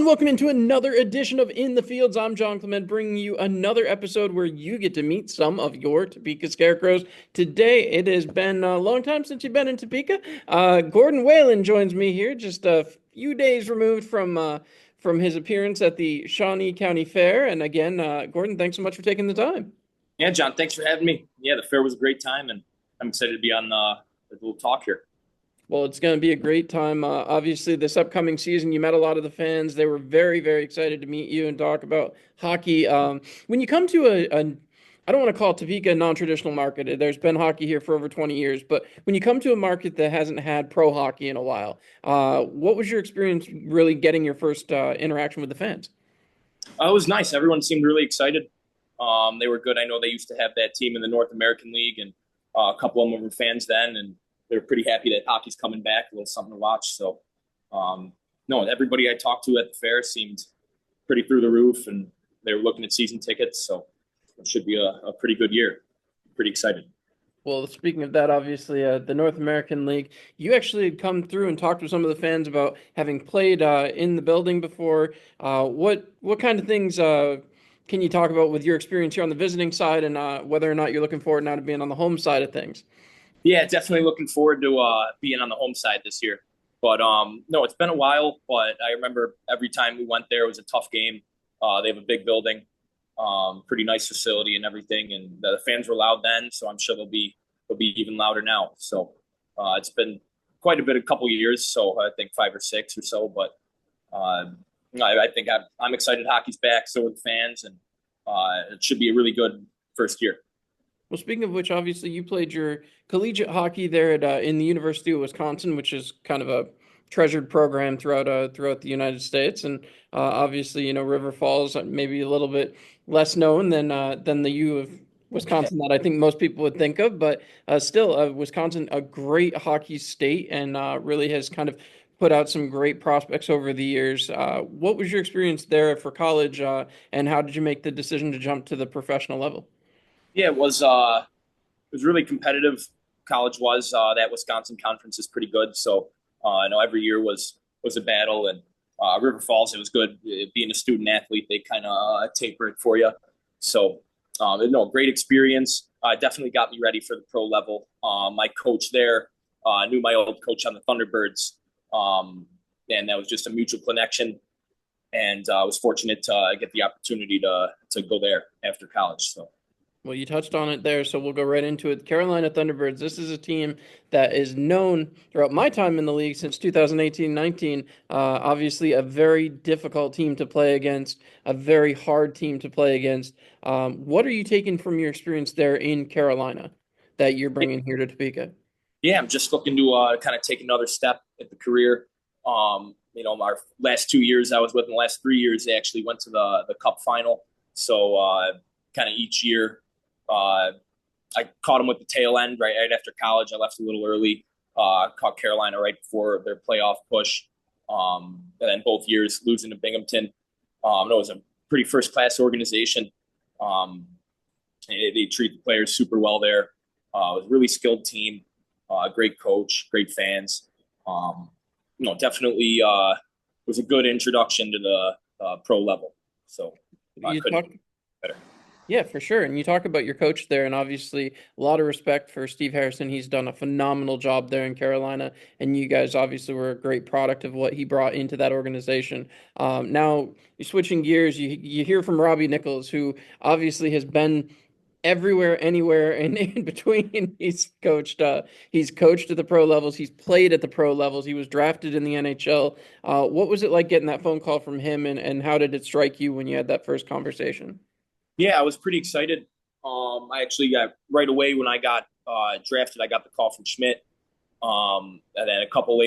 welcome into another edition of In the Fields. I'm John Clement, bringing you another episode where you get to meet some of your Topeka Scarecrows. Today, it has been a long time since you've been in Topeka. Gordon Whalen joins me here, just a few days removed from his appearance at the Shawnee County Fair. And again, Gordon, thanks so much for taking the time. Yeah, John, thanks for having me. Yeah, the fair was a great time, and I'm excited to be on the little talk here. Well, it's going to be a great time. Obviously, this upcoming season, you met a lot of the fans. They were very, very excited to meet you and talk about hockey. When you come to I don't want to call Topeka a non-traditional market. There's been hockey here for over 20 years, but when you come to a market that hasn't had pro hockey in a while, what was your experience really getting your first interaction with the fans? It was nice. Everyone seemed really excited. They were good. I know they used to have that team in the North American League, and a couple of them were fans then, and they were pretty happy that hockey's coming back. A little something to watch. So, no, everybody I talked to at the fair seemed pretty through the roof, and they were looking at season tickets. So, it should be a pretty good year. Pretty excited. Well, speaking of that, obviously, the North American League, you actually had come through and talked with some of the fans about having played in the building before. What kind of things can you talk about with your experience here on the visiting side, and whether or not you're looking forward now to being on the home side of things? Yeah, definitely looking forward to being on the home side this year. But no, it's been a while. But I remember every time we went there, it was a tough game. They have a big building, pretty nice facility and everything, and the fans were loud then, so I'm sure they'll be even louder now. So it's been quite a bit, a couple of years. So I think 5 or 6 or so. But I think I'm excited. Hockey's back, so are the fans, and it should be a really good first year. Well, speaking of which, obviously you played your collegiate hockey there at in the University of Wisconsin, which is kind of a treasured program throughout the United States, and obviously River Falls maybe a little bit less known than the U of Wisconsin that I think most people would think of, but still, Wisconsin a great hockey state and really has kind of put out some great prospects over the years. What was your experience there for college, and how did you make the decision to jump to the professional level? Yeah, it was really competitive. College was that Wisconsin conference is pretty good, so I know every year was a battle. And River Falls, it was good. Being a student athlete, they kind of taper it for you. So no, great experience. Definitely got me ready for the pro level. My coach there knew my old coach on the Thunderbirds, and that was just a mutual connection. And I was fortunate to get the opportunity to go there after college. So. Well, you touched on it there, so we'll go right into it. Carolina Thunderbirds. This is a team that is known throughout my time in the league since 2018-19. Obviously, a very difficult team to play against, a very hard team to play against. What are you taking from your experience there in Carolina that you're bringing here to Topeka? Yeah, I'm just looking to kind of take another step at the career. Our last 2 years I was with, in the last 3 years, they actually went to the Cup final. So kind of each year, I caught them with the tail end right after college. I left a little early. Caught Carolina right before their playoff push, and then both years losing to Binghamton. It was a pretty first class organization. They treat the players super well there. It was a really skilled team, great coach, great fans. Definitely was a good introduction to the pro level. So You couldn't talk, be better. Yeah, for sure. And you talk about your coach there, and obviously a lot of respect for Steve Harrison. He's done a phenomenal job there in Carolina, and you guys obviously were a great product of what he brought into that organization. Now, you're switching gears, you hear from Robbie Nichols, who obviously has been everywhere, anywhere, and in between. He's coached at the pro levels. He's played at the pro levels. He was drafted in the NHL. What was it like getting that phone call from him, and how did it strike you when you had that first conversation? Yeah, I was pretty excited. I actually got right away when I got drafted. I got the call from Schmidt, and then a couple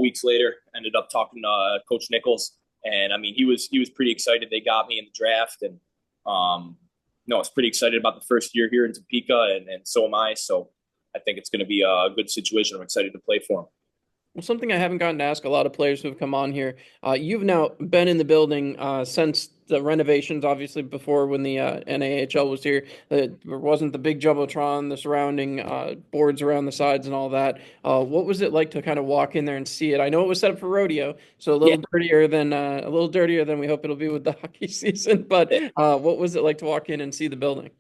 weeks later, ended up talking to Coach Nichols, and I mean he was pretty excited. They got me in the draft, and no, I was pretty excited about the first year here in Topeka, and so am I. So I think it's going to be a good situation. I'm excited to play for him. Well, something I haven't gotten to ask a lot of players who have come on here. You've now been in the building since the renovations, obviously before when the NAHL was here. There wasn't the big jumbotron, the surrounding boards around the sides, and all that. What was it like to kind of walk in there and see it? I know it was set up for rodeo, so Yeah, a little dirtier than we hope it'll be with the hockey season. But what was it like to walk in and see the building?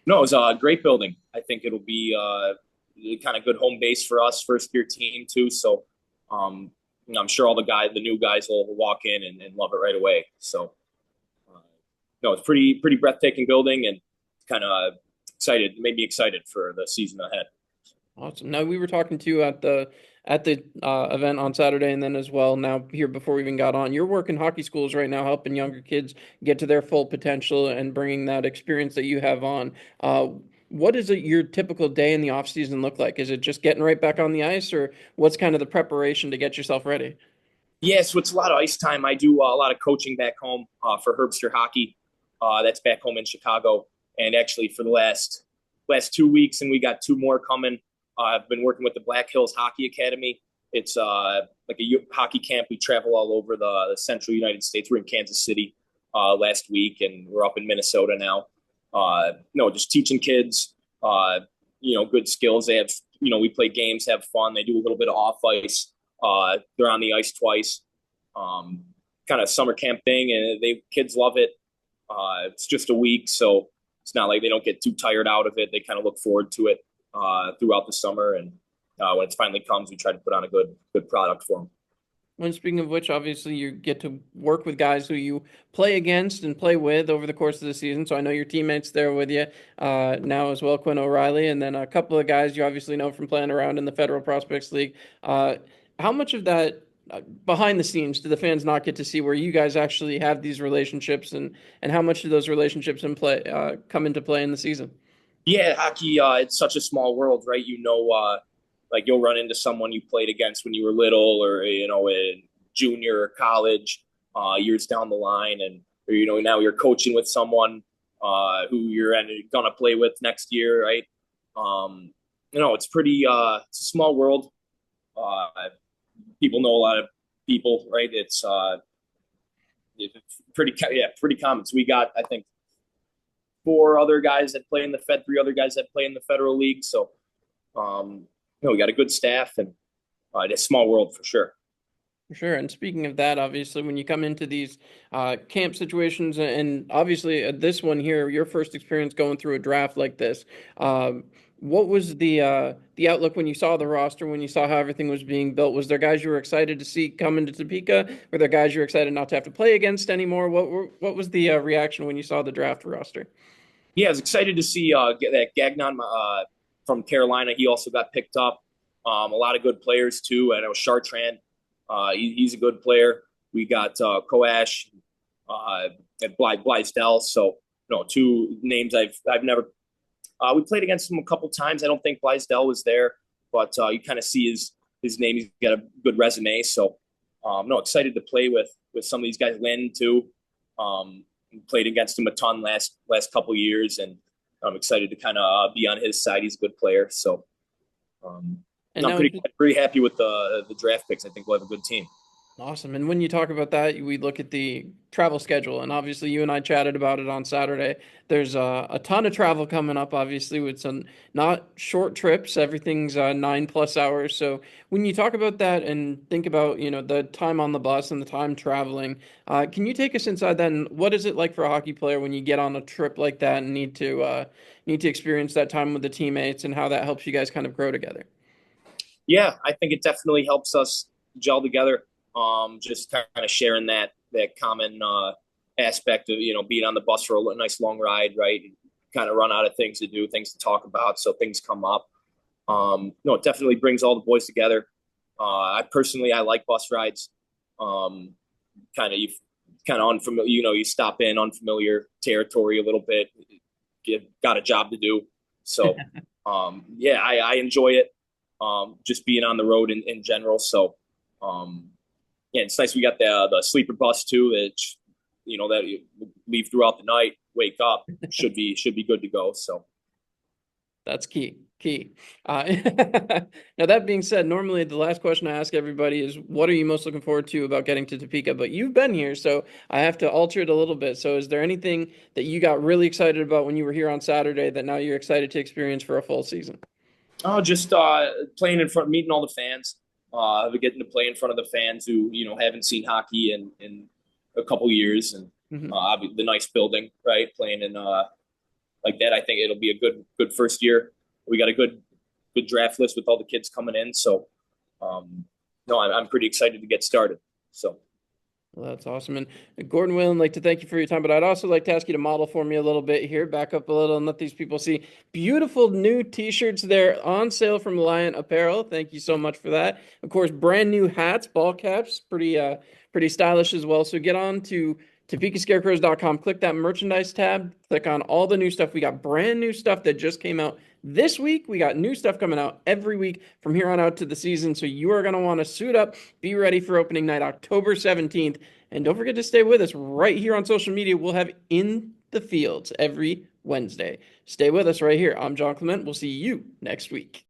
no, it was a great building. I think it'll be kind of good home base for us, first year team too. So I'm sure all the new guys will walk in and love it right away. So uh, no, it's pretty breathtaking building and kind of excited, made me excited for the season ahead. Awesome. Now we were talking to you at the event on Saturday, and then as well now here before we even got on. You're working hockey schools right now, helping younger kids get to their full potential and bringing that experience that you have on. What does your typical day in the off season look like? Is it just getting right back on the ice, or what's kind of the preparation to get yourself ready? Yeah, so it's a lot of ice time. I do a lot of coaching back home for Herbster Hockey. That's back home in Chicago, and actually for the last 2 weeks, and we got two more coming. I've been working with the Black Hills Hockey Academy. It's like a hockey camp. We travel all over the central United States. We're in Kansas City last week, and we're up in Minnesota now. No, just teaching kids, good skills. They have, we play games, have fun. They do a little bit of off ice. They're on the ice twice. Kind of summer camp thing, and kids love it. It's just a week, so it's not like they don't get too tired out of it. They kind of look forward to it throughout the summer, and when it finally comes, we try to put on a good product for them. When speaking of which, obviously you get to work with guys who you play against and play with over the course of the season. So I know your teammates there with you now as well, Quinn O'Reilly, and then a couple of guys you obviously know from playing around in the Federal Prospects League. How much of that behind the scenes do the fans not get to see where you guys actually have these relationships, and how much do those relationships in play come into play in the season? Yeah, hockey, it's such a small world, right? Like you'll run into someone you played against when you were little or, in junior or college years down the line. And, or, now you're coaching with someone who you're going to play with next year, right? It's a small world. Uh, People know a lot of people, right? It's pretty common. So we got, I think, four other guys that play in the Fed, three other guys that play in the Federal League. So, we got a good staff and it's a small world for sure. For sure. And speaking of that, obviously, when you come into these camp situations, and obviously this one here, your first experience going through a draft like this, what was the outlook when you saw the roster, when you saw how everything was being built? Was there guys you were excited to see come into Topeka? Were there guys you were excited not to have to play against anymore? What was the reaction when you saw the draft roster? Yeah, I was excited to see get that Gagnon from Carolina. He also got picked up. A lot of good players too. I know Chartrand. He's a good player. We got Koash and Blaisdell. So, two names I've never. We played against him a couple times. I don't think Blaisdell was there, but you kind of see his name. He's got a good resume. So, excited to play with some of these guys. Lynn too. Played against him a ton last couple years, and I'm excited to kind of be on his side. He's a good player. So, And I'm now, pretty happy with the draft picks. I think we'll have a good team. awesome. And when you talk about that, we look at the travel schedule, and obviously you and I chatted about it on Saturday. There's a ton of travel coming up, obviously, with some not short trips. Everything's 9+ hours. So when you talk about that and think about, the time on the bus and the time traveling, can you take us inside that? And what is it like for a hockey player when you get on a trip like that and need to experience that time with the teammates, and how that helps you guys kind of grow together? Yeah, I think it definitely helps us gel together. Just kind of sharing that common aspect of being on the bus for a nice long ride, right? Kind of run out of things to do, things to talk about, so things come up. No, it definitely brings all the boys together. I like bus rides. You kind of unfamiliar, you stop in unfamiliar territory a little bit. You got a job to do, so yeah, I enjoy it. Just being on the road in general. So, yeah, it's nice. We got the sleeper bus too. That you leave throughout the night, wake up, should be good to go. So That's key. Key. Now that being said, normally the last question I ask everybody is, what are you most looking forward to about getting to Topeka? But you've been here, so I have to alter it a little bit. So is there anything that you got really excited about when you were here on Saturday that now you're excited to experience for a full season? Oh, just playing in front, meeting all the fans, getting to play in front of the fans who haven't seen hockey in a couple years, and Mhm. the nice building, right? Playing in like that, I think it'll be a good first year. We got a good draft list with all the kids coming in, so no, I'm pretty excited to get started. So. Well, that's awesome. And Gordon Whalen, like to thank you for your time, but I'd also like to ask you to model for me a little bit here, back up a little and let these people see beautiful new t-shirts there on sale from Lion Apparel. Thank you so much for that. Of course, brand new hats, ball caps, pretty stylish as well. So get on to TopekaScarecrows.com, click that merchandise tab, click on all the new stuff. We got brand new stuff that just came out this week. We got new stuff coming out every week from here on out to the season. So you are going to want to suit up, be ready for opening night, October 17th. And don't forget to stay with us right here on social media. We'll have In the Fields every Wednesday. Stay with us right here. I'm John Clement. We'll see you next week.